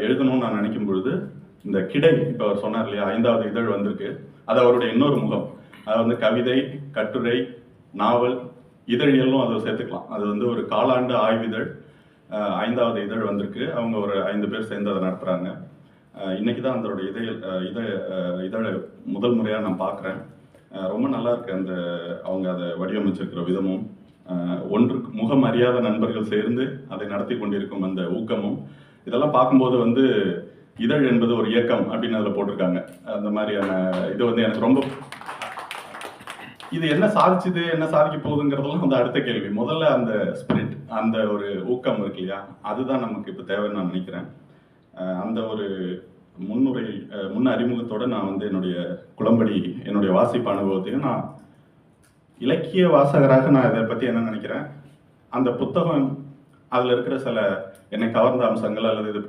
எழுதணும்னு நான் நினைக்கும் பொழுது இந்த கிடை இப்போ அவர் சொன்னார் இல்லையா, 5வது இதழ் வந்திருக்கு. அது அவருடைய இன்னொரு முகம். அது வந்து கவிதை, கட்டுரை, நாவல், இதழியலும் அதை சேர்த்துக்கலாம். அது வந்து ஒரு காலாண்டு ஆய்விதழ். 5வது இதழ் வந்திருக்கு. அவங்க ஒரு 5 பேர் சேர்ந்து அதை நடத்துகிறாங்க. இன்னைக்கு தான் அதோடைய இதழை முதல் முறையாக நான் பார்க்குறேன். ரொம்ப நல்லா இருக்கு அந்த அவங்க அதை வடிவமைச்சிருக்கிற விதமும், ஒன்றுக்கு முகம் அறியாத நண்பர்கள் சேர்ந்து அதை நடத்தி கொண்டிருக்கும் அந்த ஊக்கமும், இதெல்லாம் பார்க்கும்போது வந்து இதழ் என்பது ஒரு இயக்கம் அப்படின்னு அதில் போட்டிருக்காங்க. அந்த மாதிரியான இது வந்து எனக்கு ரொம்ப, இது என்ன சாதிச்சுது, என்ன சாதிக்க போகுதுங்கிறதெல்லாம் வந்து அடுத்த கேள்வி. முதல்ல அந்த ஸ்பிரிட், அந்த ஒரு ஊக்கம் இருக்கு இல்லையா, அதுதான் நமக்கு இப்போ தேவைன்னு நான் நினைக்கிறேன். அந்த ஒரு முன் அறிமுகத்தோடு நான் வந்து என்னுடைய குளம்படி, என்னுடைய வாசிப்பு அனுபவத்தையும், நான் இலக்கிய வாசகராக நான் இதை பற்றி என்ன நினைக்கிறேன், அந்த புத்தகம் அதில் இருக்கிற சில என்னை கவர்ந்த அம்சங்கள் அல்லது இது